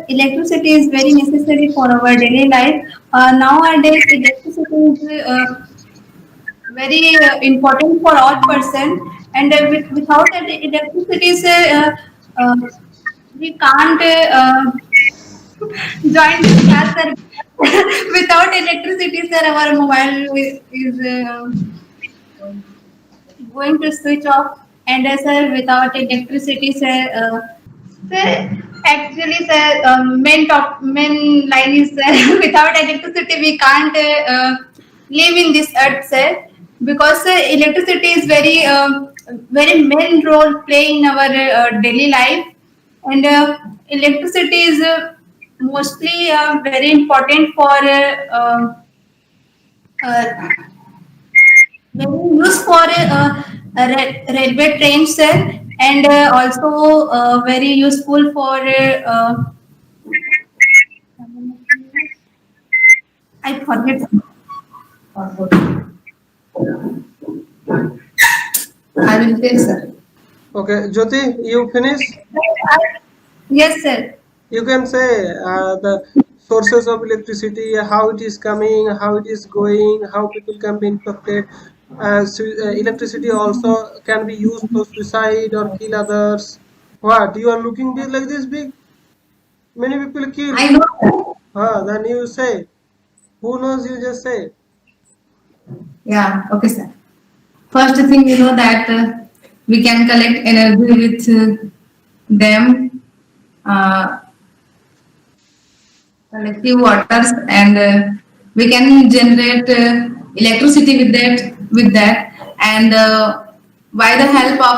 electricity is very necessary for our daily life. Nowadays, electricity is very important for all person, and without electricity, say, uh, we can't join this class, sir. Without electricity, sir, our mobile is going to switch off. And sir, without electricity, sir, sir, actually, sir, main line is, sir, without electricity, we can't live in this earth, sir, because electricity is very main role play in our daily life, and electricity is mostly very important for uh, very used for railway trains, sir, and also very useful for I forget. I will tell, sir. Okay, Jyoti, you finish? Yes, sir. You can say the sources of electricity, how it is coming, how it is going, how people can be infected. Electricity also can be used for suicide or kill others. What? You are looking big like this big? Many people kill. I know. Then you say. Who knows? You just say. Yeah. Okay, sir. First thing, that we can collect energy with them, uh, collective waters, and we can generate electricity with that, and by the help of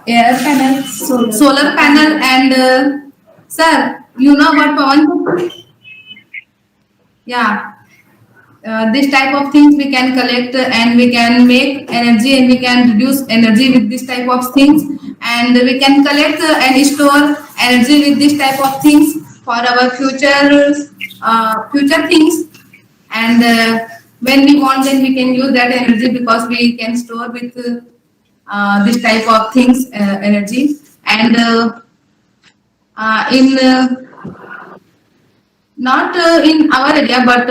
air panel, solar panel, and sir, you know about Pawan? Yeah. This type of things we can collect, and we can make energy, and we can reduce energy with this type of things, and we can collect and store energy with this type of things for our future things, and when we want, then we can use that energy, because we can store with this type of things energy, and in not in our area, but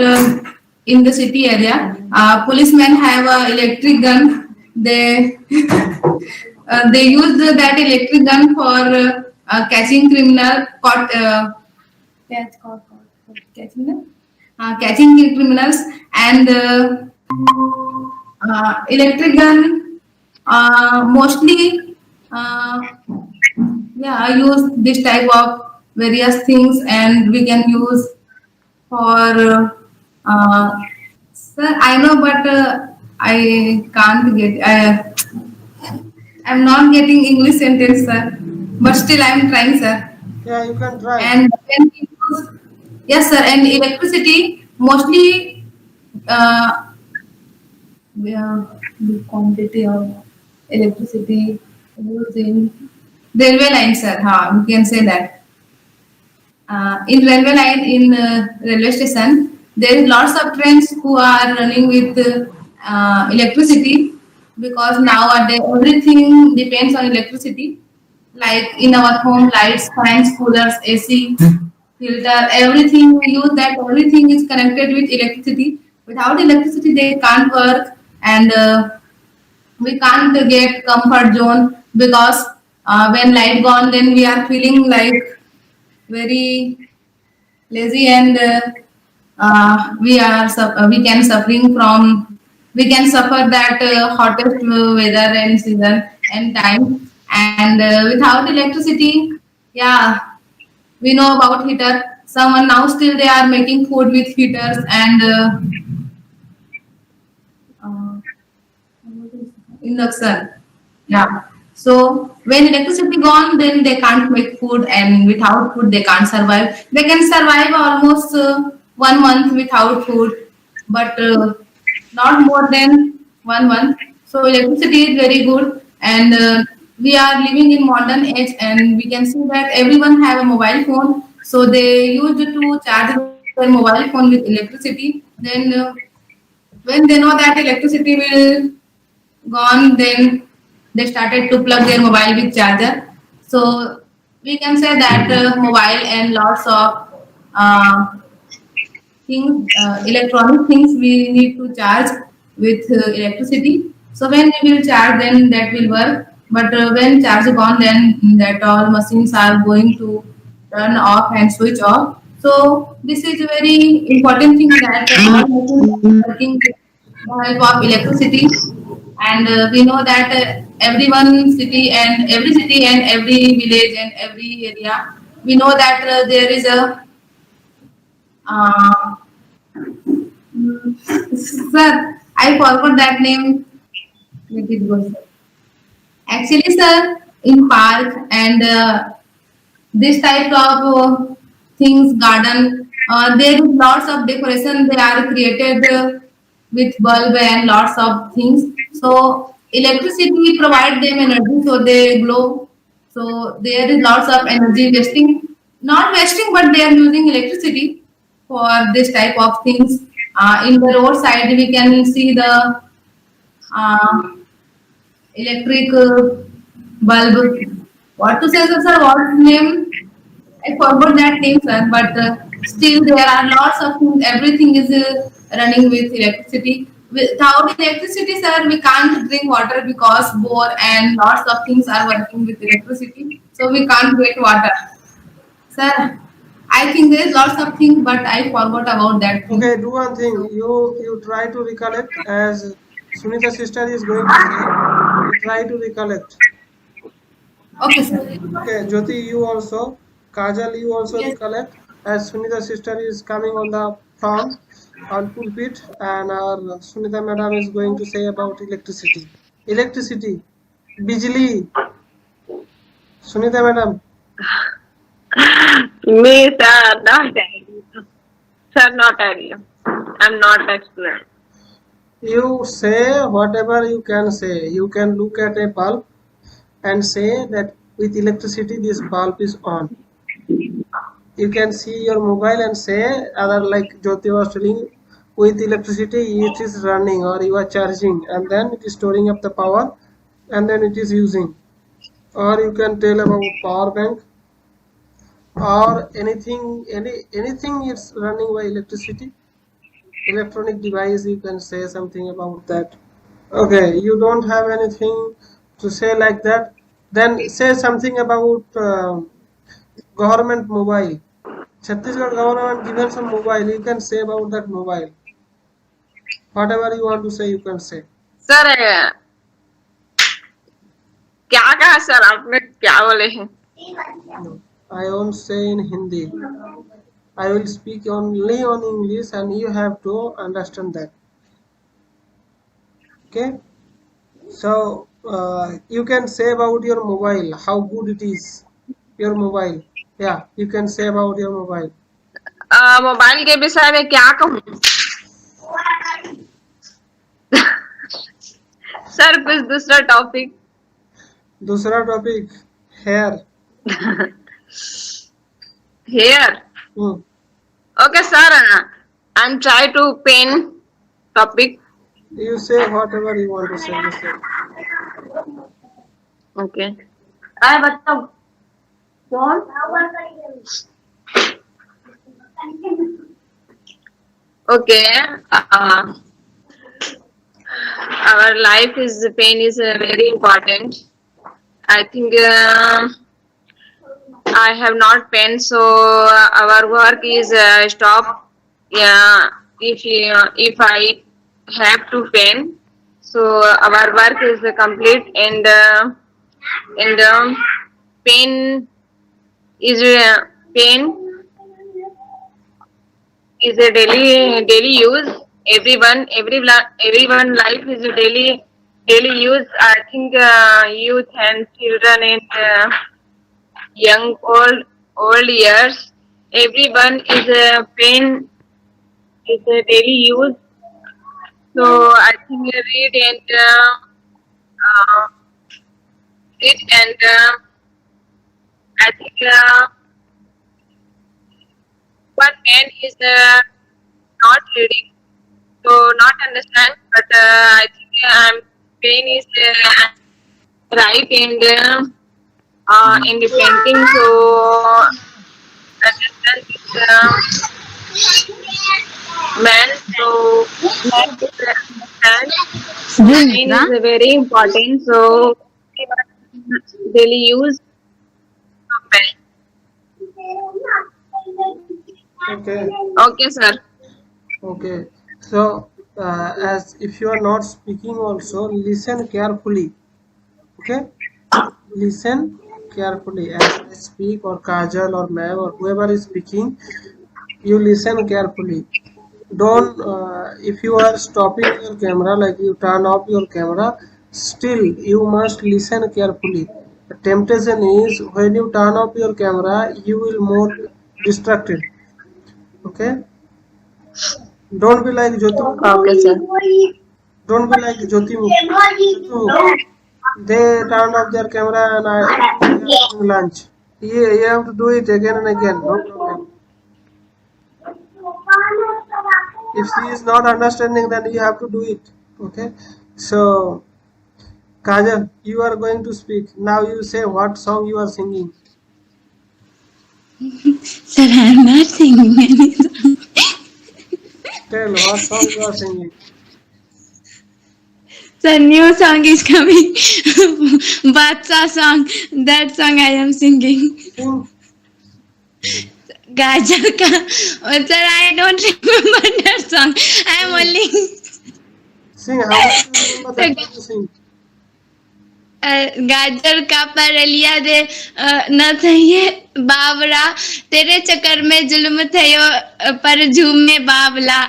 in the city area, policemen have a electric gun. They use that electric gun for catching criminal caught catching them? Catching criminals, and electric gun mostly yeah, use this type of various things, and we can use for sir, I know, but I can't get. I'm not getting English sentence, sir. But still, I'm trying, sir. Yeah, you can try. And when we use, yes, sir, and electricity mostly the quantity of electricity used in railway lines, sir. We can say that. In railway line, in railway station, there is lots of trains who are running with electricity, because nowadays everything depends on electricity. Like in our home, lights, fans, coolers, AC, filter, everything we use, that everything is connected with electricity. Without electricity, they can't work, and we can't get comfort zone, because when light gone, then we are feeling like very lazy, and we can suffering from, we can suffer that hottest weather and season and time, and without electricity, yeah, we know about heater. Someone now still they are making food with heaters, and uh, induction. Yeah. So when electricity gone, then they can't make food, and without food they can't survive. They can survive almost 1 month without food, but not more than 1 month. So electricity is very good, and we are living in modern age, and we can see that everyone have a mobile phone. So they used to charge their mobile phone with electricity. Then when they know that electricity will gone, then they started to plug their mobile with charger. So we can say that mobile and lots of uh, things, electronic things we need to charge with electricity. So when we will charge, then that will work. But when charge gone, then that all machines are going to turn off and switch off. So this is a very important thing that all machines are working with the help of electricity. And we know that every city and every village and every area, we know that there is a uh, sir, I forgot that name. Let it go, sir. Actually, sir, in park and this type of things, garden, there is lots of decoration. They are created with bulb and lots of things. So electricity provide them energy, so they glow. So there is lots of energy wasting, not wasting, but they are using electricity for this type of things. In the roadside, we can see the uh, electric bulb. What to say, sir? What name? I forgot that name, sir. But still, there are lots of things. Everything is running with electricity. Without electricity, sir, we can't drink water because bore and lots of things are working with electricity. So we can't get water, sir. I think there is lots of things, but I forgot about that thing. Okay, do one thing. So You try to recollect as Sunita's sister is going to say. You try to recollect. okay, sir. Okay, Jyoti, you also. Kajal, you also Yes. recollect as Sunita's sister is coming on the front on pulpit, and our Sunita madam is going to say about electricity. Electricity, bijli. Sunita madam, Me, sir, not idea. Sir, not idea. I'm not expert. you say whatever you can say. You can look at a bulb and say that with electricity this bulb is on. You can see your mobile and say other like Jyoti was telling, with electricity it is running or you are charging, and then it is storing up the power and then it is using. Or you can tell about power bank or anything it's running by electricity. Electronic device, you can say something about that. Okay, you don't have anything to say like that, then say something about government mobile. Chhattisgarh government given some mobile, you can say about that mobile. Whatever you want to say, you can say. Sir क्या कहा sir आपने क्या बोले हैं No, I won't say in Hindi. I will speak only on English and you have to understand that. Okay? So, you can say about your mobile, how good it is. Your mobile. Yeah, you can say about your mobile. Mobile के विषय में क्या कहूँ sir कुछ दूसरा topic दूसरा topic hair. Hair Hmm. Okay sir I am try to pen topic You say whatever you want to say. You say. Okay अरे बच्चों कौन okay our life is pain is very important. I think I have not pain, so our work is stop. Yeah, if I have to pain, so our work is complete, and pain is pain is a daily use. Everyone life is a daily use. I think youth and children and young old years, everyone is a pain is a daily use. So I think uh, read and I think one man is not reading, so not understand. But I think pain is right in the painting to understand this man. So man is understand pain is very important. So daily use of pen. Okay. Okay, sir. Okay. So, as if you are not speaking, also listen carefully. Okay. Listen carefully as I speak, or Kajal or ma'am or whoever is speaking. You listen carefully. Don't. If you are stopping your camera, like you turn off your camera, still you must listen carefully. The temptation is when you turn off your camera, you will more distracted. Okay. Don't be like Jyoti. Okay, sir. Don't be like Jyoti Mukherjee. They turned off their camera and I having lunch. Yeah, you have to do it again and again. No problem. If she is not understanding, then you have to do it. Okay. So, Kajal, you are going to speak. Now you say what song you are singing. Sir, I am not singing any song. Tell what song you are singing. Sir, new song is coming. Batsa song. That song I am singing. Sing. Gajar ka. Oh, sir, I don't remember that song. I am only. Sing. How do you remember that song to sing? गाजर का परलिया दे न थये बावरा तेरे चक्कर में जुल्म थयो पर झूमे बावला.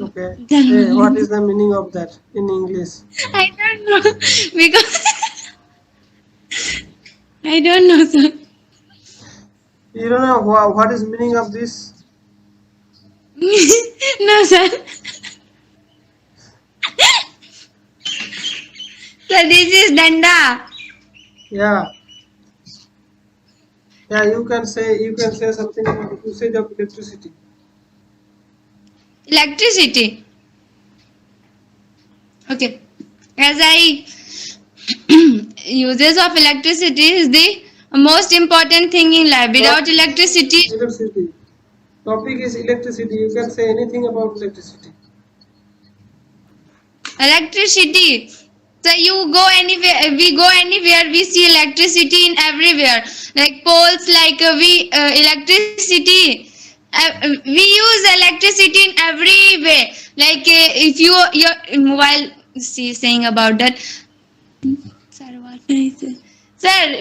Okay. Hey, what is the meaning of that in English? I don't know because I don't know, sir. You don't know what is meaning of this? No, sir. So this is danda. Yeah. Yeah, you can say something about usage of electricity. Electricity. Okay. As I uses of electricity is the most important thing in life. Without electricity, Electricity. Topic is electricity. You can say anything about electricity. electricity. So you go anywhere, we go anywhere, we see electricity in everywhere. Like poles, like electricity. We use electricity in every way. Like if your mobile, see saying about that. Sir, what I say? Sir,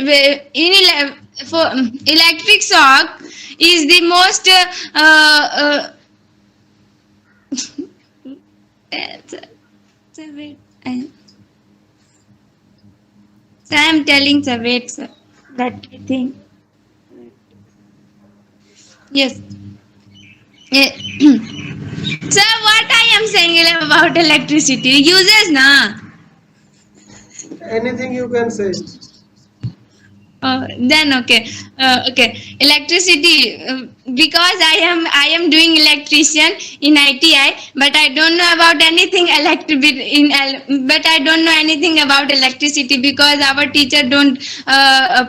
for electric shock is the most. Sir, wait. I am telling, sir. Wait, sir. That thing. Yes. Sir, what I am saying about electricity uses na. Anything you can say. Then okay. Okay. Electricity, because I am doing electrician in ITI, but I don't know about anything but I don't know anything about electricity because our teacher don't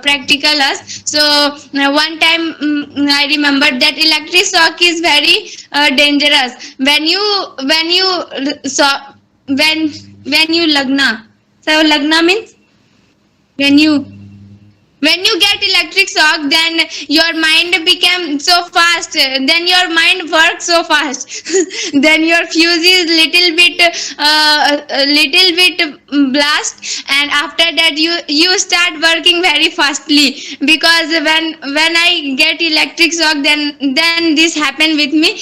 practical us. So one time I remember that electric shock is very dangerous. When you lagna. So lagna means when you get electric shock, then your mind became so fast, then your mind works so fast. Then your fuse is little bit blast, and after that you start working very fastly. Because when I get electric shock, then this happen with me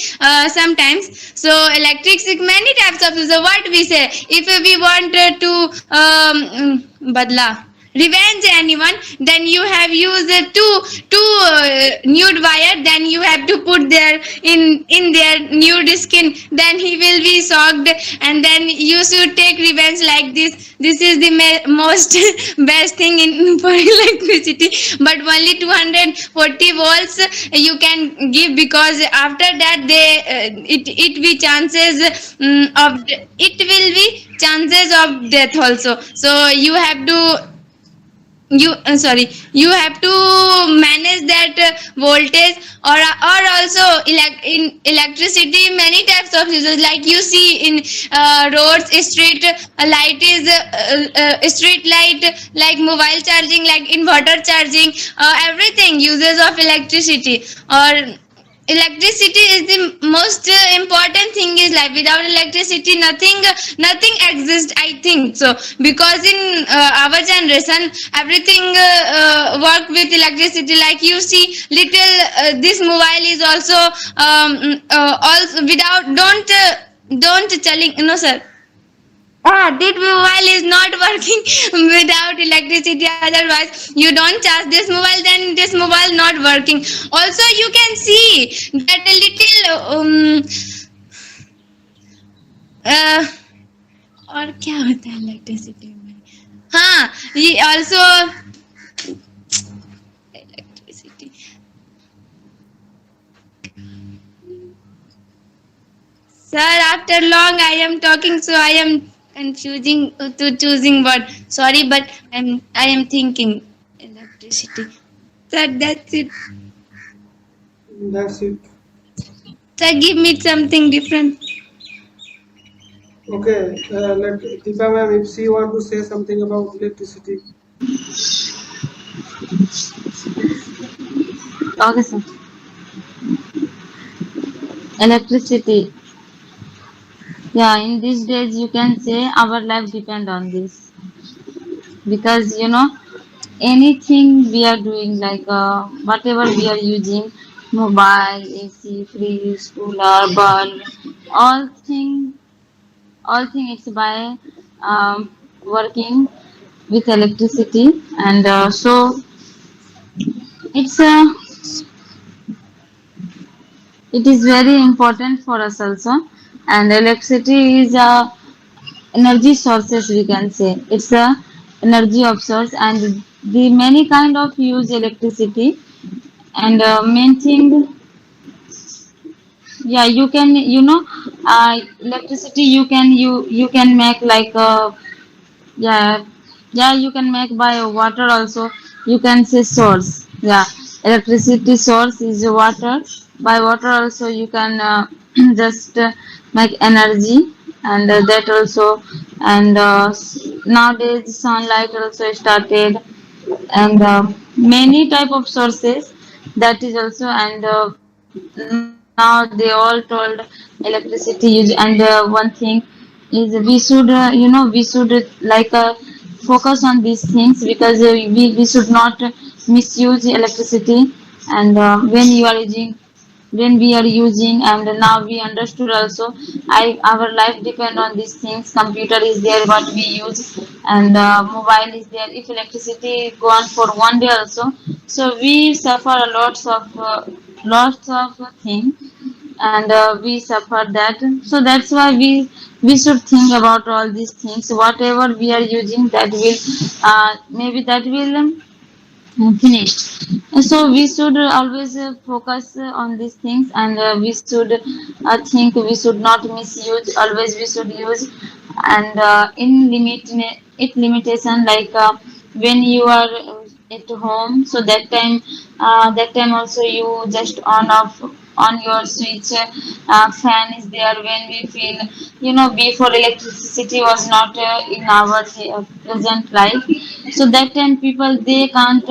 sometimes. So electric shock, many types of. So what we say, if we want to badla revenge anyone, then you have used two nude wire, then you have to put there in their nude skin, then he will be shocked, and then you should take revenge like this. This is the most best thing in for electricity. But only 240 volts you can give, because after that it will be chances of death also. So you have to you have to manage that voltage, or also in electricity many types of uses, like you see in roads, street light is street light, like mobile charging, like inverter charging, everything uses of electricity. Or electricity is the most important thing is life. Without electricity nothing exists, I think so, because in our generation everything work with electricity. Like you see little this mobile is also also without don't telling no sir. That mobile is not working without electricity. Otherwise, you don't charge this mobile, then this mobile not working. Also, you can see that a little uh, और क्या होता है electricity में? हाँ, ये also electricity. Sir, after long I am talking, so I am confusing to choosing word. Sorry, but I am thinking electricity. Sir, that's it. That's it. Sir, give me something different. Okay, let Deepa ma'am, if she want to say something about electricity. Okay, sir. Electricity. Yeah, in these days you can say our life depend on this, because anything we are doing, like whatever we are using, mobile, AC, fridge, cooler, bulb, all thing it's by working with electricity. And so it's it is very important for us also. And electricity is a energy sources, we can say. It's a energy of source, and the many kind of use electricity. And main thing, yeah, you can electricity you can make like yeah, you can make by water also. You can say source. Yeah, electricity source is water. By water also you can just make energy. And that also. And nowadays sunlight also started. And many type of sources, that is also. And now they all told electricity use. And one thing is, we should we should like focus on these things, because we should not misuse electricity. And when we are using, and now we understood also, our life depend on these things. Computer is there what we use, and mobile is there. If electricity gone for one day also, so we suffer a lots of thing. And we suffer that. So that's why we should think about all these things. Whatever we are using, that will maybe that will finished. So we should always focus on these things. And we should think we should not misuse. Always we should use. And in limitation, like when you are at home, so that time also you just on your switch. Fan is there when we feel, before electricity was not in our present life. So that time people they can't.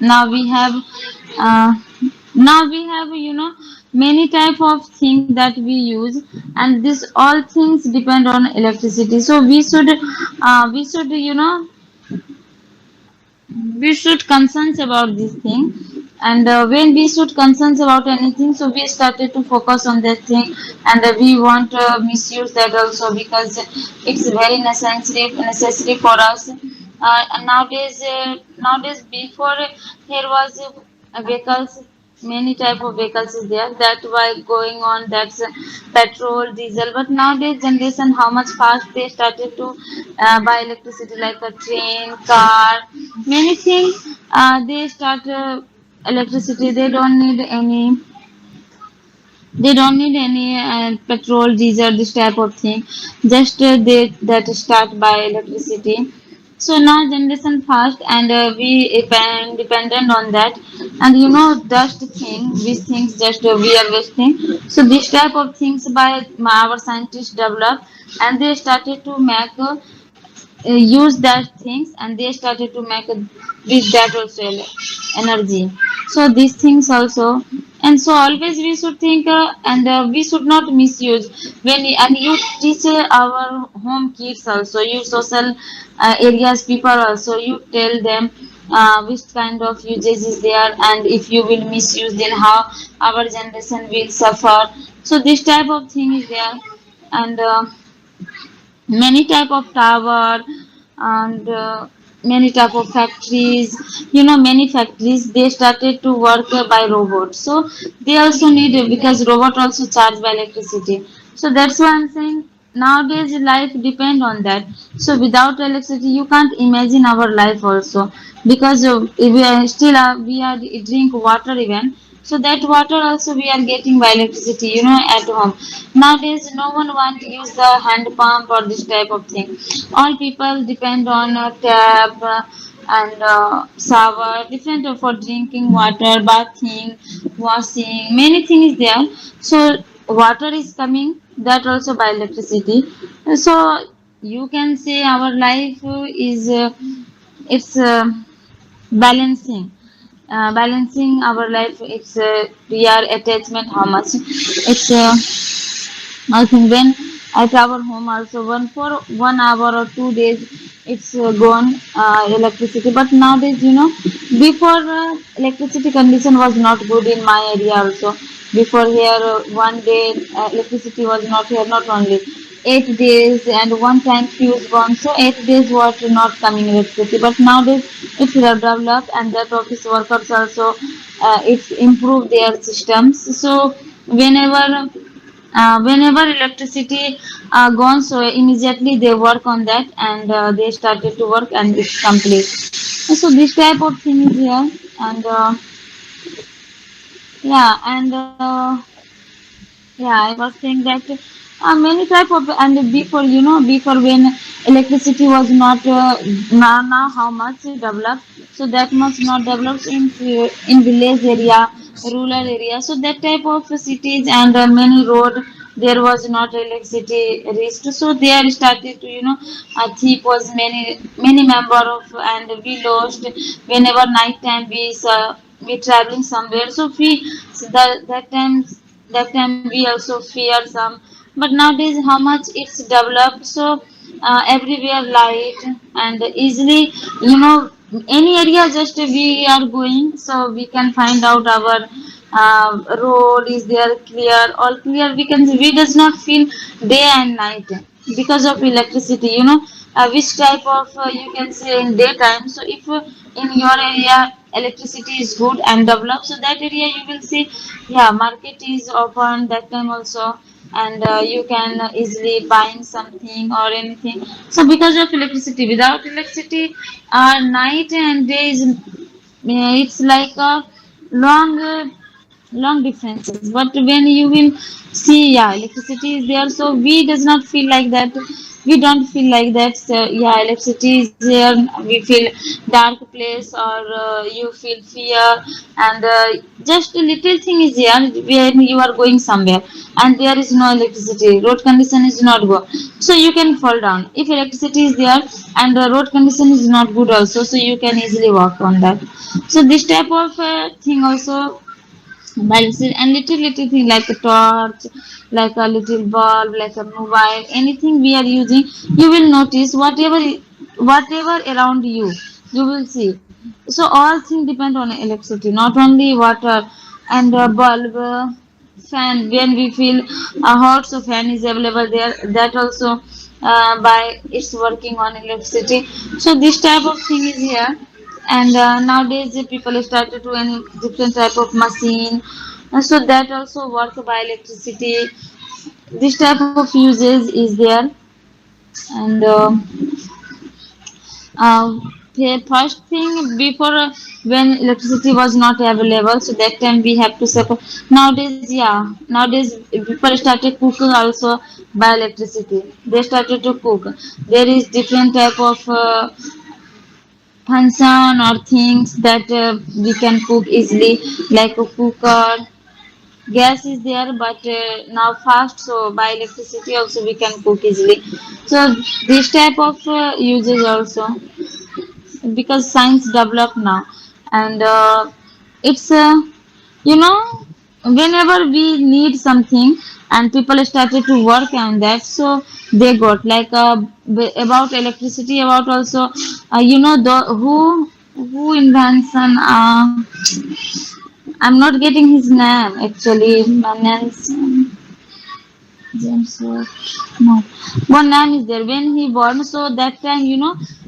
Now we have uh, many type of things that we use. And this all things depend on electricity. So we should we should concern about this thing. And when we should concern about anything, so we started to focus on that thing. And we want misuse that also, because it's very necessary for us. And nowadays before there was vehicles, many type of vehicles is there, that why going on, that's petrol, diesel. But nowadays generation, how much fast they started to buy electricity, like a train, car, many things. They start electricity. They don't need any petrol, diesel, this type of thing. Just they that start by electricity. So now generation fast, and we dependent on that. And dust thing, these things just we are wasting. So this type of things by our scientists developed, and they started to make use that things, and they started to make with that also energy. So these things also. And so always we should think, and we should not misuse. And you teach our home kids also, you social areas people also, you tell them which kind of usage is there, and if you will misuse, then how our generation will suffer. So this type of thing is there. And many type of tower, and many type of factories. Many factories, they started to work by robots, so they also need, because robot also charge by electricity. So that's why I'm saying nowadays life depend on that. So without electricity you can't imagine our life also, because if we are still we are drink water even, so that water also we are getting by electricity, at home. Nowadays no one want to use the hand pump or this type of thing. All people depend on tap, and shower, different for drinking water, bathing, washing, many things there. So water is coming, that also by electricity. So you can say our life is it's balancing our life. It's we are attachment, how much it's I think when at our home also, one for 1 hour or 2 days, it's gone electricity. But nowadays, before electricity condition was not good in my area also. Before here, one day electricity was not here, not only 8 days, and one time fuse gone. So 8 days was not coming electricity. But nowadays it's developed, and that office workers also it's improved their systems. So whenever electricity gone, so immediately they work on that, and they started to work, and it's complete. So this type of thing is here. And yeah. And yeah, I was saying that many type of. And before, before when electricity was not now how much developed. So that much not developed in village area, rural area. So that type of cities, and many road, there was not electricity reached. So there started to, thief was many member of, and we lost whenever night time we traveling somewhere. So that time we also fear some. But nowadays how much it's developed. So everywhere light, and easily, you know any area just we are going, so we can find out our road is there clear, all clear. We does not feel day and night because of electricity. Which type of you can say in daytime. So if in your area electricity is good and developed, so that area you will see, yeah, market is open that time also, and you can easily buying something or anything. So because of electricity, without electricity, night and day is it's like a long long differences. But when you will see, yeah, electricity is there, so we does not feel like that. We don't feel like that. So, yeah, electricity is there, we feel dark place, or you feel fear. And just a little thing is here when you are going somewhere and there is no electricity, road condition is not good, so you can fall down. If electricity is there and the road condition is not good also, so you can easily walk on that. So this type of thing also balances. And little thing like a torch, like a little bulb, like a mobile, anything we are using, you will notice whatever around you, you will see. So all things depend on electricity, not only water. And bulb, fan, when we feel hot, so fan is available there, that also by it's working on electricity. So this type of thing is here. And nowadays the people started to any different type of machine. So that also work by electricity. This type of uses is there. And the first thing before, when electricity was not available, so that time we have to suffer. Nowadays, yeah, nowadays people started cooking also by electricity. They started to cook. There is different type of function or things that we can cook easily, like a cooker. Gas is there, but now fast, so by electricity also we can cook easily. So this type of uses also, because science developed now, and it's you know, whenever we need something and people started to work on that, so they got like about electricity, about also the who invention, I'm not getting his name actually. James Watt. No. One name is there. When he born, so that time,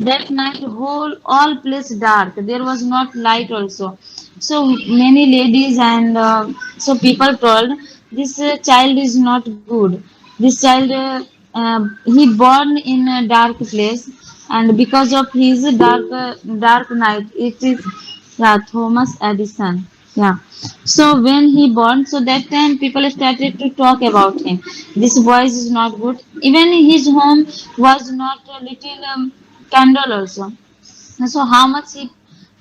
that night whole all place dark. There was not light also. So many ladies and so people told this child is not good. This child he born in a dark place, and because of his dark night, it is, yeah, Thomas Edison. Yeah. So when he born, so that time people started to talk about him. This voice is not good. Even his home was not a little candle also. So how much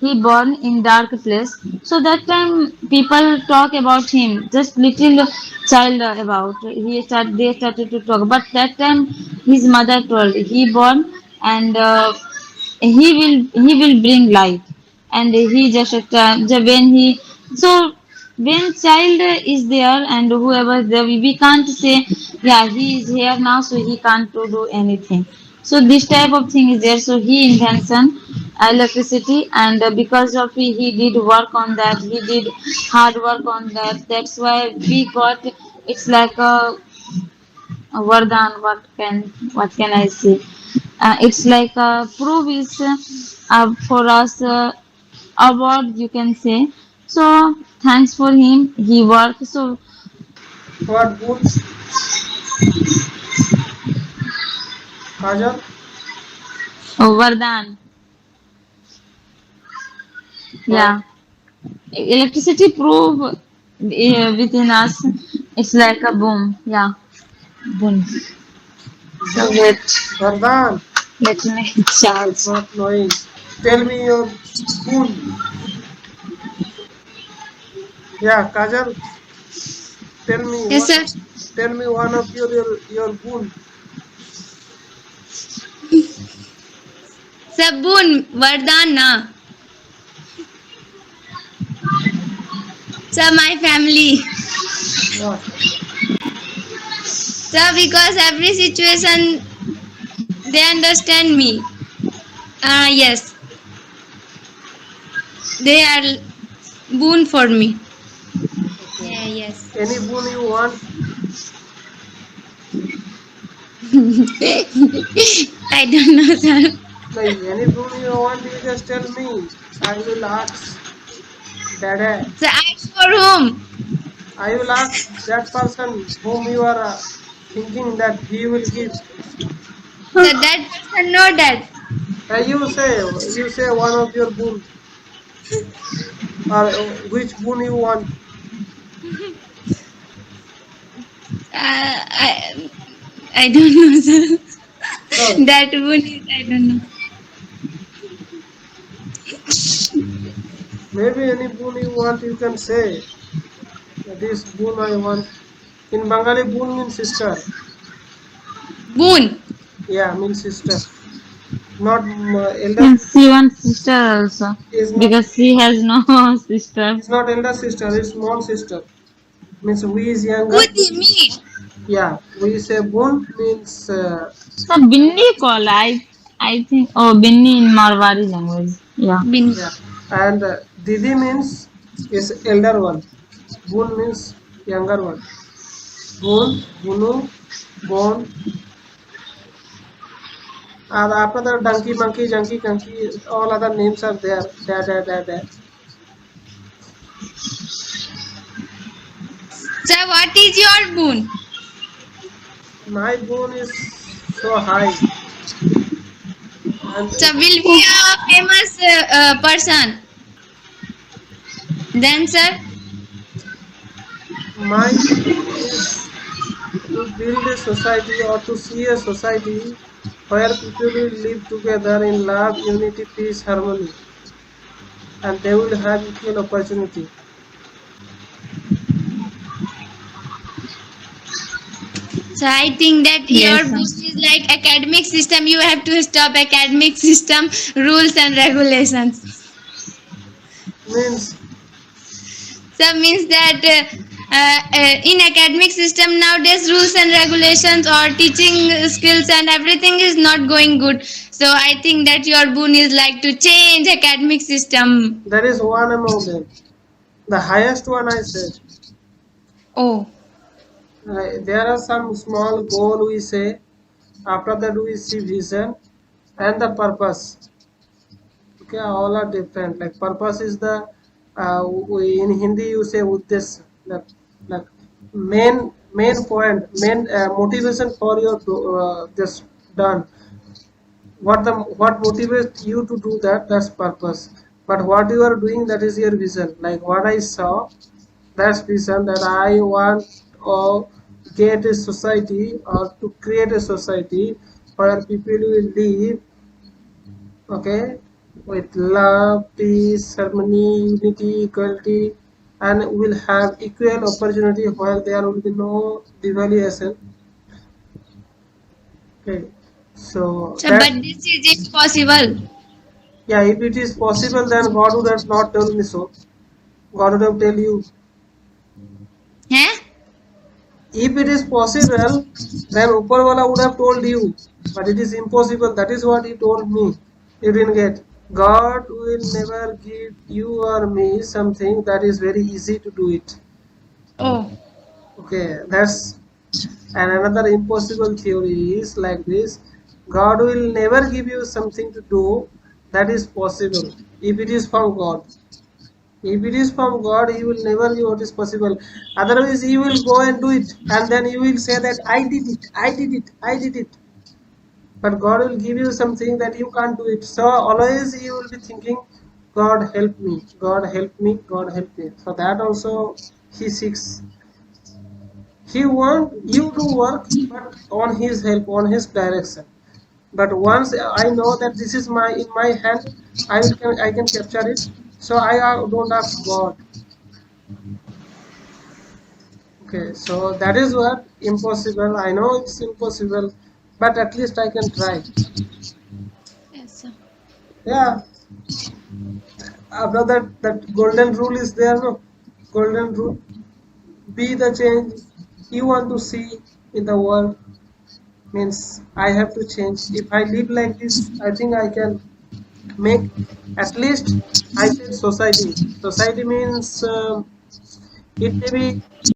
he born in dark place. So that time people talk about him. Just little child about they started to talk. But that time his mother told he born, and he will bring light, and he just when he, so when child is there and whoever is there, we can't say, yeah, he is here now, so he can't to do anything. So this type of thing is there. So he invention electricity, and because of he did work on that, he did hard work on that. That's why we got, it's like a Vardhan. What can I say? It's like a proof is for us award, you can say. So thanks for him. He worked. So What boon? Kajal? Vardhan. Yeah. Electricity proof within us. It's like a boom. Yeah. Boom. So Vardhan, let me charge. not knowing. Tell me your boon. Yeah, Kajal, tell me. Yes, sir. Tell me one of your boon. Sabun, Vardhan, na. Sir, my family. What? Sir, because every situation they understand me. Yes. They are boon for me. Yeah, yes. Any boon you want? I don't know, sir. Like any boon you want, you just tell me. I will ask Dada. So ask for whom? I will ask that person whom you are thinking that he will give. So that person know that. You say one of your boon, or which boon you want. I don't know, sir. So, That boon is I don't know. maybe any boon you want, you can say. This boon I want. In Bengali, boon means sister. Boon. Yeah, means sister. Not elder. And she wants sister also, Is not. because she has no sister. It's not elder sister. It's small sister. Means we is younger. Boon me. Yeah, we say boon means. So Binni call, I think. Oh, Binni in Marwari language. Yeah. Bin. Yeah, and Didi means is elder one. Boon means younger one. Boon, Bunu, Bon. And after that, donkey, monkey, junkie, kanki, all other names are there. Da. Sir, what is your boon? My boon is so high. And Sir, will be a famous person. Then, sir, my boon is to build a society or to see a society where people will live together in love, unity, peace, harmony, and they will have equal opportunity. So I think that your Yes, book is like academic system. You have to stop academic system rules and regulations. Means So means that in academic system nowadays rules and regulations or teaching skills and everything is not going good. So I think that your boon is like to change academic system. there is one among them. The highest one I said. Oh, There are some small goal we say. After that we see vision and the purpose. Okay, all are different. Like purpose is the in Hindi you say uddesh, like main point, main motivation for your just done. What motivates you to do that? That's purpose. But what you are doing, that is your vision. Like what I saw, that's vision, that I want or get a society or to create a society where people will live, okay, with love, peace, harmony, unity, equality, and will have equal opportunity while there will be no devaluation. Okay, so so that, but this is impossible. yeah, if it is possible, then God would have not told me so. God would have tell you. Huh? If it is possible, then Upperwala would have told you. But it is impossible. That is what he told me. You didn't get. God will never give you or me something that is very easy to do it. Oh, Okay, that's, and another impossible theory is like this. God will never give you something to do that is possible if it is from God. If it is from God, He will never give what is possible. Otherwise, He will go and do it, and then you will say that I did it, I did it, I did it. But God will give you something that you can't do it. So always you will be thinking, God help me, God help me, God help me. For that also He seeks. He wants you to work, but on His help, on His direction. But once I know that this is my in my hand, I can capture it. So I don't ask God. Okay, so that is what impossible. I know it's impossible, but at least I can try. yes, sir. Yeah. After that golden rule is there, no? Golden rule. Be the change you want to see in the world. Means I have to change. If I live like this, I think I can make at least, I said society. Society means it may be